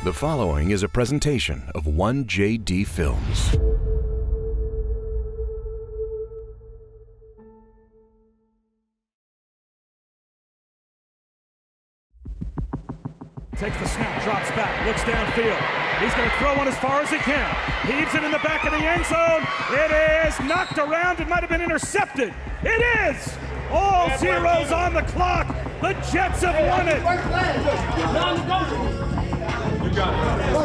The following is a presentation of 1JD Films. Takes the snap, drops back, looks downfield. He's going to throw one as far as he can. Heaves it in the back of the end zone. It is knocked around. It might have been intercepted. It is! All zeros on the clock. The Jets have won it. You got it.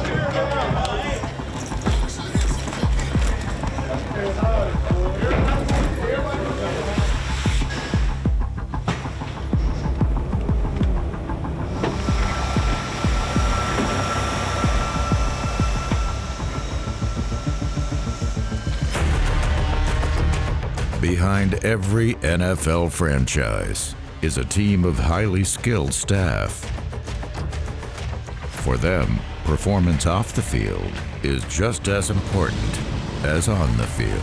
Behind every NFL franchise is a team of highly skilled staff. For them, performance off the field is just as important as on the field.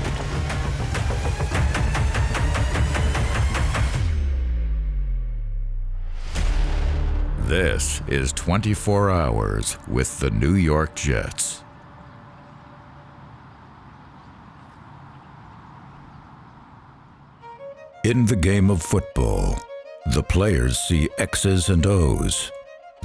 This is 24 Hours with the New York Jets. In the game of football, the players see X's and O's.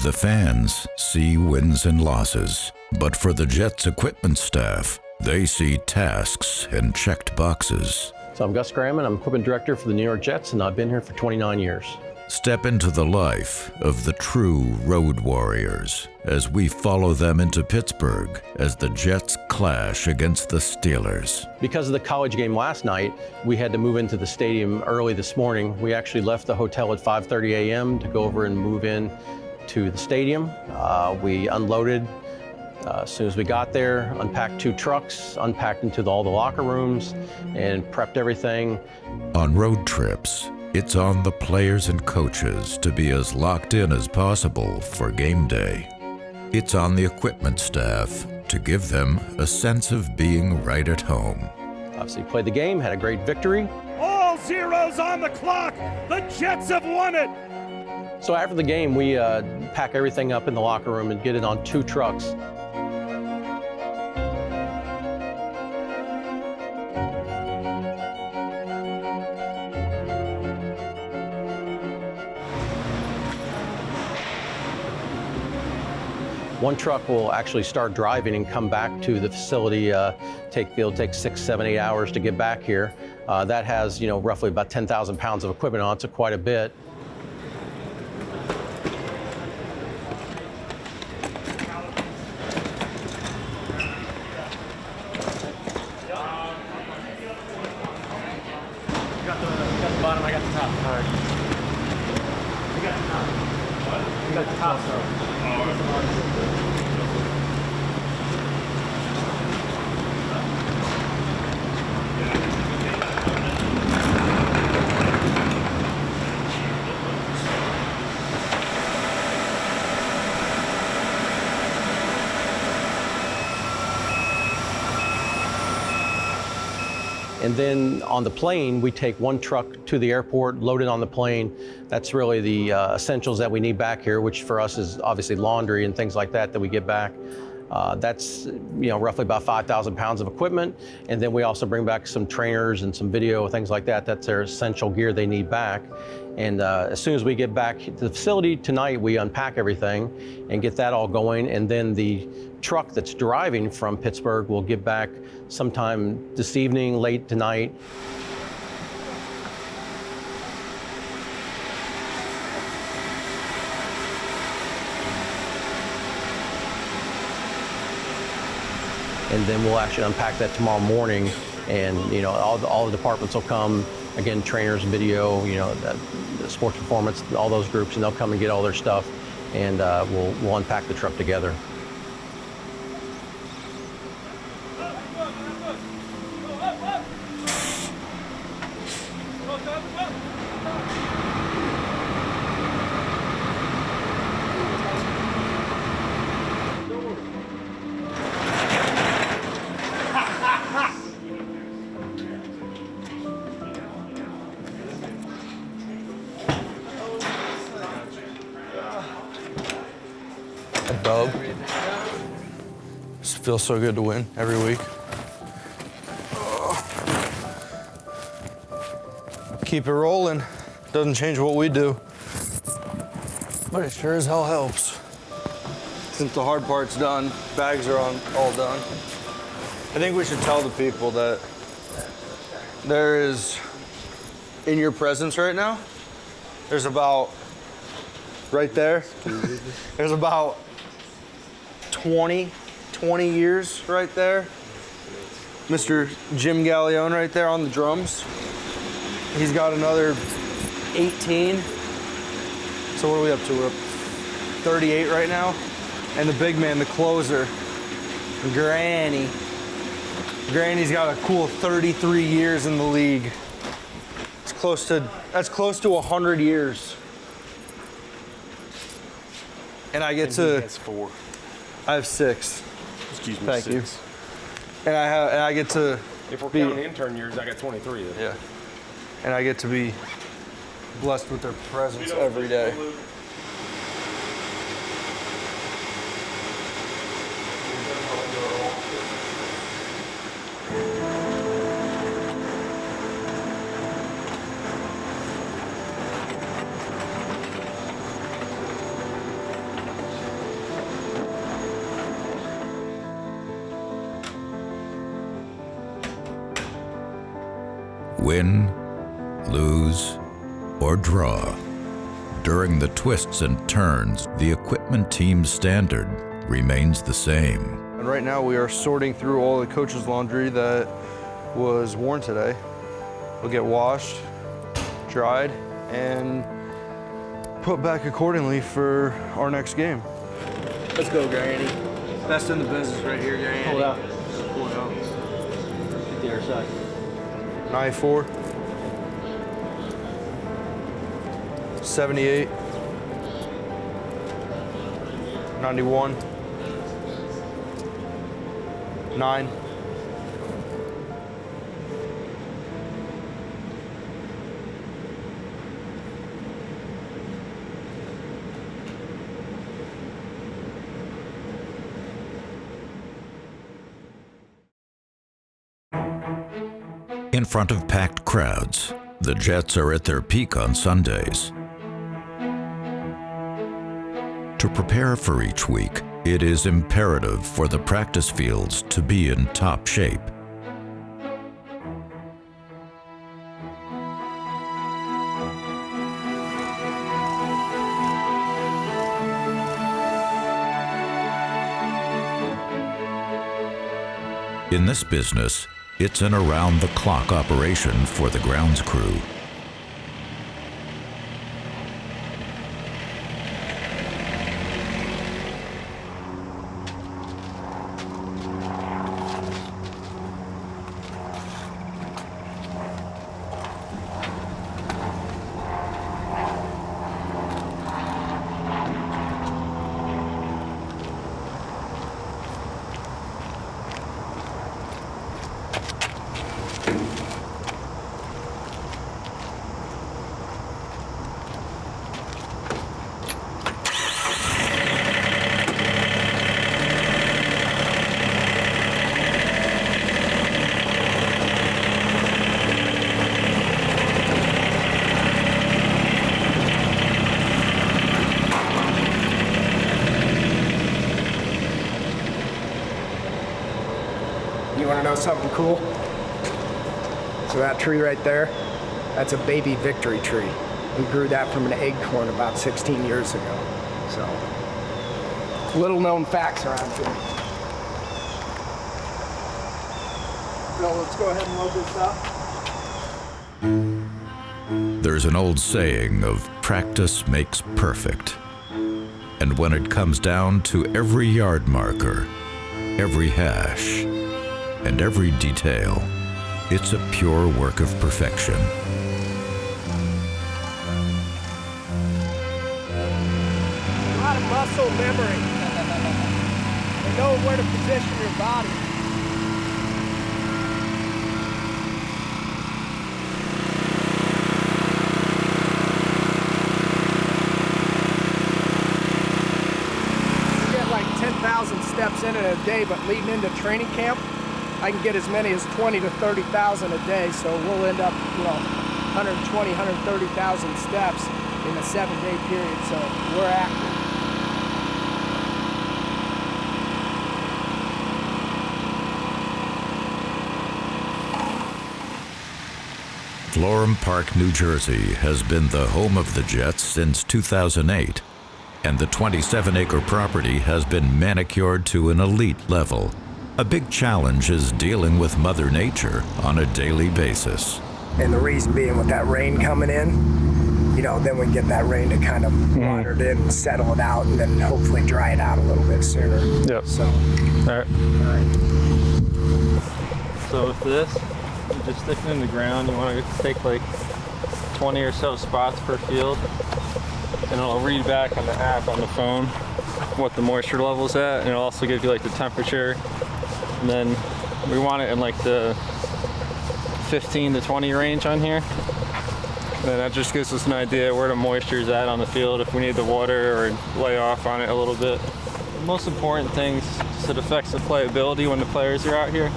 The fans see wins and losses. But for the Jets equipment staff, they see tasks and checked boxes. So I'm Gus Gramman, I'm equipment director for the New York Jets, and I've been here for 29 years. Step into the life of the true road warriors as we follow them into Pittsburgh as the Jets clash against the Steelers. Because of the college game last night, we had to move into the stadium early this morning. We actually left the hotel at 5:30 a.m. to go over and move in to the stadium. We unloaded as soon as we got there, unpacked 2 trucks, unpacked into all the locker rooms, and prepped everything. On road trips, it's on the players and coaches to be as locked in as possible for game day. It's on the equipment staff to give them a sense of being right at home. Obviously played the game, had a great victory. All zeros on the clock. The Jets have won it. So after the game, we pack everything up in the locker room and get it on 2 trucks. One truck will actually start driving and come back to the facility. It'll take 6, 7, 8 hours to get back here. That has, roughly about 10,000 pounds of equipment on it, so quite a bit. You got the bottom, I got the top. All right. You got the top. What? You got the top, sir. And then on the plane, we take 1 truck to the airport, load it on the plane. That's really the essentials that we need back here, which for us is obviously laundry and things like that we get back. That's roughly about 5,000 pounds of equipment. And then we also bring back some trainers and some video, things like that. That's their essential gear they need back. And as soon as we get back to the facility tonight, we unpack everything and get that all going. And then the truck that's driving from Pittsburgh will get back sometime this evening, late tonight. And then we'll actually unpack that tomorrow morning, and all the departments will come. Again, trainers, video, the sports performance, all those groups, and they'll come and get all their stuff, and we'll unpack the truck together. Bogue. Feels so good to win every week. Keep it rolling. Doesn't change what we do, but it sure as hell helps. Since the hard part's done, bags are all done. I think we should tell the people that there is, in your presence right now, there's about, right there, there's about 20 years right there. Mr. Jim Gallione right there on the drums. He's got another 18. So what are we up to? We're up 38 right now. And the big man, the closer, Granny. Granny's got a cool 33 years in the league. That's close to 100 years. And I get to. That's 4. I have 6. Excuse me. Thank 6. you. And I get to. If we're be, counting intern years, I got 23. Then. Yeah. And I get to be blessed with their presence every day. Win, lose, or draw. During the twists and turns, the equipment team's standard remains the same. And right now we are sorting through all the coach's laundry that was worn today. Will get washed, dried, and put back accordingly for our next game. Let's go, Granny. Best in the business right here, Granny. Hold out. Pull it out. Get the other side. 94, 78, 91, 9, 'In front of packed crowds, the Jets are at their peak on Sundays. To prepare for each week, it is imperative for the practice fields to be in top shape. In this business, it's an around-the-clock operation for the grounds crew. You want to know something cool? So that tree right there, that's a baby victory tree. We grew that from an acorn about 16 years ago. So, little known facts around here. Bill, let's go ahead and load this up. There's an old saying of practice makes perfect. And when it comes down to every yard marker, every hash, and every detail, it's a pure work of perfection. A lot of muscle memory. And know where to position your body. You get like 10,000 1,000 steps in a day, but leading into training camp, I can get as many as 20 to 30,000 a day. So we'll end up, 120, 130,000 steps in a 7-day period. So we're active. Florham Park, New Jersey has been the home of the Jets since 2008, and the 27-acre property has been manicured to an elite level. A big challenge is dealing with Mother Nature on a daily basis. And the reason being with that rain coming in, then we get that rain to kind of water it in, settle it out, and then hopefully dry it out a little bit sooner. Yep. So, all right. So with this, you're just sticking in the ground. You want to take like 20 or so spots per field, and it'll read back on the app on the phone what the moisture level's at, and it'll also give you like the temperature. And then we want it in like the 15 to 20 range on here. And then that just gives us an idea where the moisture is at on the field, if we need the water or lay off on it a little bit. The most important thing is it affects the playability when the players are out here.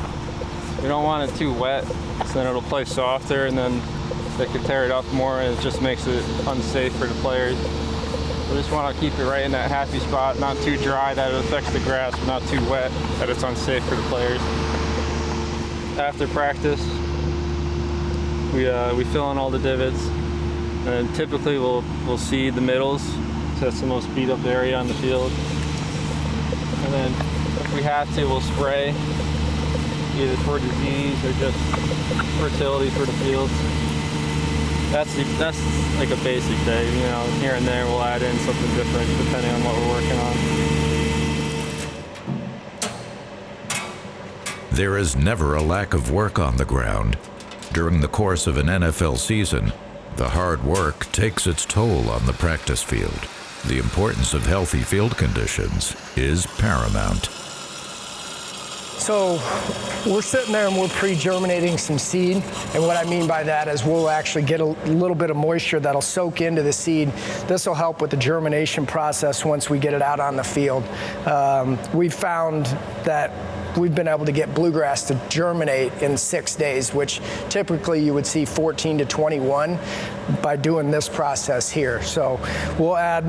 We don't want it too wet, so then it'll play softer, and then they can tear it up more, and it just makes it unsafe for the players. We just want to keep it right in that happy spot, not too dry that it affects the grass, but not too wet that it's unsafe for the players. After practice, we fill in all the divots, and typically we'll seed the middles, so that's the most beat up area on the field. And then if we have to, we'll spray, either for disease or just fertility for the fields. That's like a basic day, here and there we'll add in something different depending on what we're working on. There is never a lack of work on the ground. During the course of an NFL season, the hard work takes its toll on the practice field. The importance of healthy field conditions is paramount. So we're sitting there and we're pre-germinating some seed. And what I mean by that is we'll actually get a little bit of moisture that'll soak into the seed. This will help with the germination process once we get it out on the field. We've found that we've been able to get bluegrass to germinate in 6 days, which typically you would see 14 to 21 by doing this process here. So we'll add,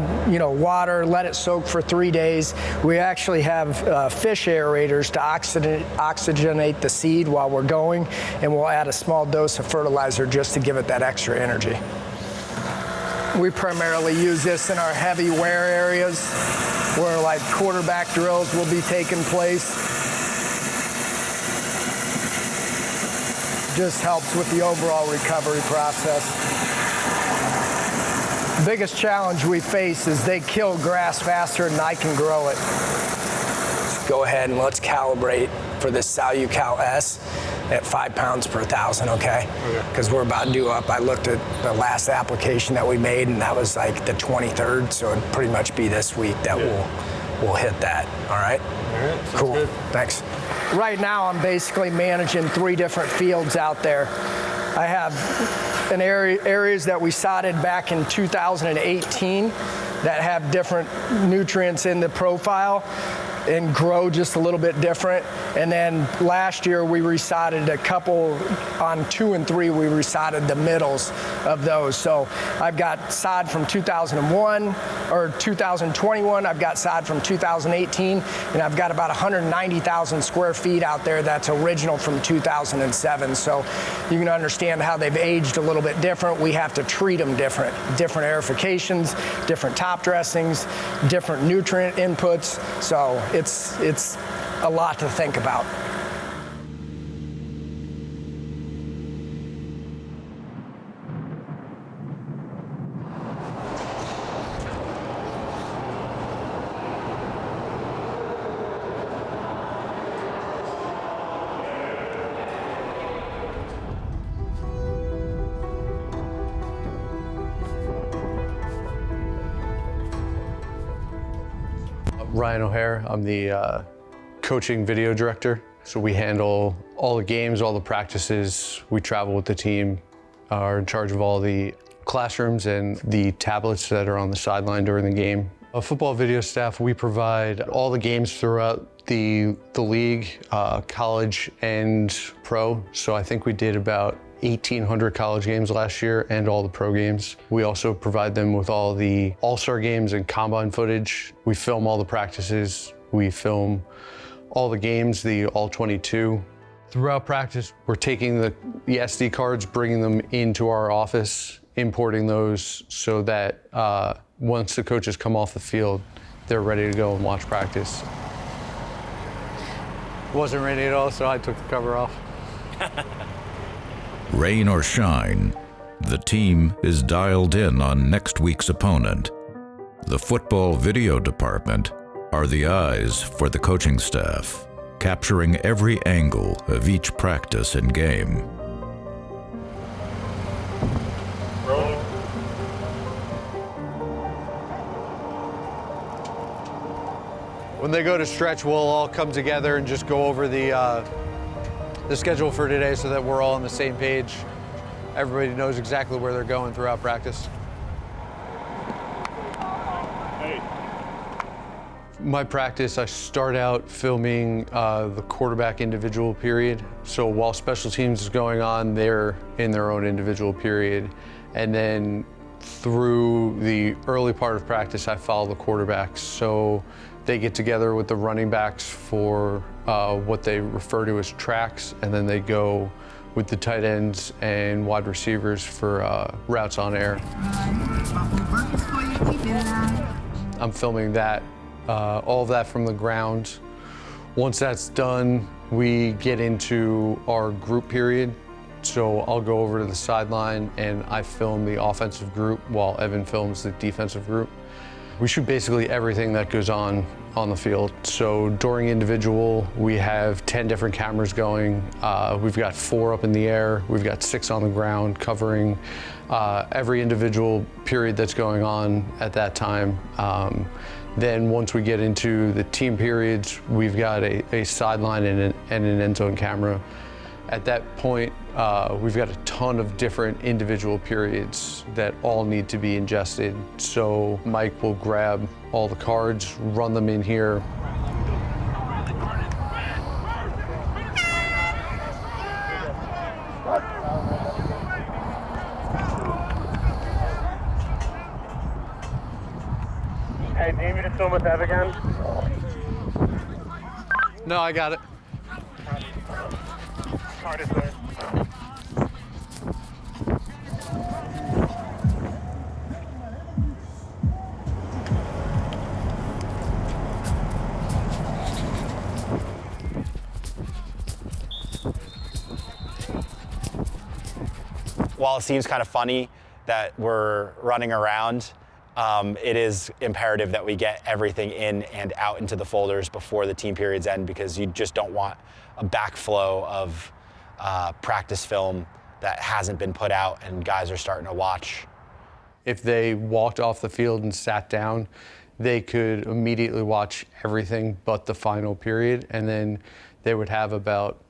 water, let it soak for 3 days. We actually have fish aerators to oxygenate the seed while we're going, and we'll add a small dose of fertilizer just to give it that extra energy. We primarily use this in our heavy wear areas where like quarterback drills will be taking place. Just helps with the overall recovery process. The biggest challenge we face is they kill grass faster than I can grow it. Let's go ahead and let's calibrate for this Salucal S at 5 pounds per 1,000, okay? Because we're about due up. I looked at the last application that we made, and that was like the 23rd, so it'd pretty much be this week that we'll hit that, all right? All right, cool, good. Thanks. Right now, I'm basically managing 3 different fields out there. I have an areas that we sodded back in 2018 that have different nutrients in the profile and grow just a little bit different. And then last year we resodded a couple on 2 and 3. We resodded the middles of those. So I've got sod from 2001 or 2021. I've got sod from 2018, and I've got about 190,000 square feet out there that's original from 2007. So you can understand how they've aged a little bit different. We have to treat them different aerifications, different top dressings, different nutrient inputs. So it's a lot to think about. Ryan O'Hare, I'm the coaching video director. So we handle all the games, all the practices. We travel with the team, are in charge of all the classrooms and the tablets that are on the sideline during the game. A football video staff, we provide all the games throughout the league, college and pro. So I think we did about 1,800 college games last year and all the pro games. We also provide them with all the all-star games and combine footage. We film all the practices. We film all the games, the all 22. Throughout practice, we're taking the SD cards, bringing them into our office, importing those so that once the coaches come off the field, they're ready to go and watch practice. Wasn't raining at all, so I took the cover off. Rain or shine, the team is dialed in on next week's opponent. The football video department are the eyes for the coaching staff, capturing every angle of each practice and game. When they go to stretch, we'll all come together and just go over the schedule for today so that we're all on the same page. Everybody knows exactly where they're going throughout practice. My practice, I start out filming the quarterback individual period. So while special teams is going on, they're in their own individual period. And then through the early part of practice, I follow the quarterbacks. So they get together with the running backs for what they refer to as tracks, and then they go with the tight ends and wide receivers for routes on air. I'm filming that, all of that from the ground. Once that's done, we get into our group period. So I'll go over to the sideline and I film the offensive group while Evan films the defensive group. We shoot basically everything that goes on the field. So during individual, we have 10 different cameras going. We've got 4 up in the air. We've got 6 on the ground covering every individual period that's going on at that time. Then once we get into the team periods, we've got a sideline and an end zone camera. At that point, we've got a ton of different individual periods that all need to be ingested. So Mike will grab all the cards, run them in here. Hey, do you need me to film with Ev again? No, I got it. Card is there. While it seems kind of funny that we're running around, it is imperative that we get everything in and out into the folders before the team periods end, because you just don't want a backflow of practice film that hasn't been put out and guys are starting to watch. If they walked off the field and sat down, they could immediately watch everything but the final period, and then they would have about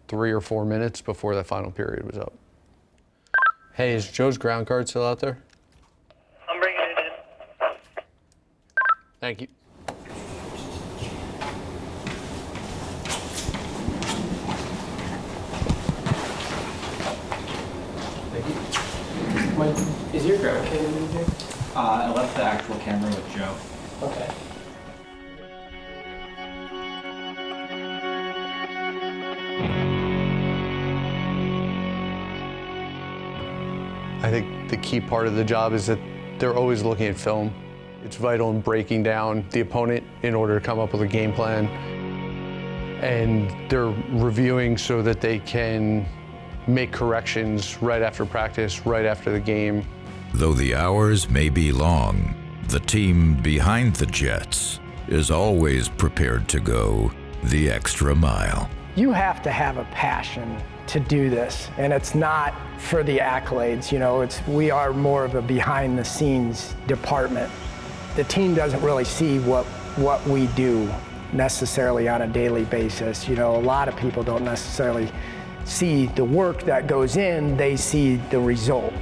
3 or 4 minutes before the final period was up. Hey, is Joe's ground card still out there? I'm bringing it in. Thank you. Is your ground camera in here? I left the actual camera with Joe. Okay. I think the key part of the job is that they're always looking at film. It's vital in breaking down the opponent in order to come up with a game plan. And they're reviewing so that they can make corrections right after practice, right after the game. Though the hours may be long, the team behind the Jets is always prepared to go the extra mile. You have to have a passion to do this, and it's not for the accolades. You know, we are more of a behind-the-scenes department. The team doesn't really see what we do necessarily on a daily basis. You know, a lot of people don't necessarily see the work that goes in, they see the result.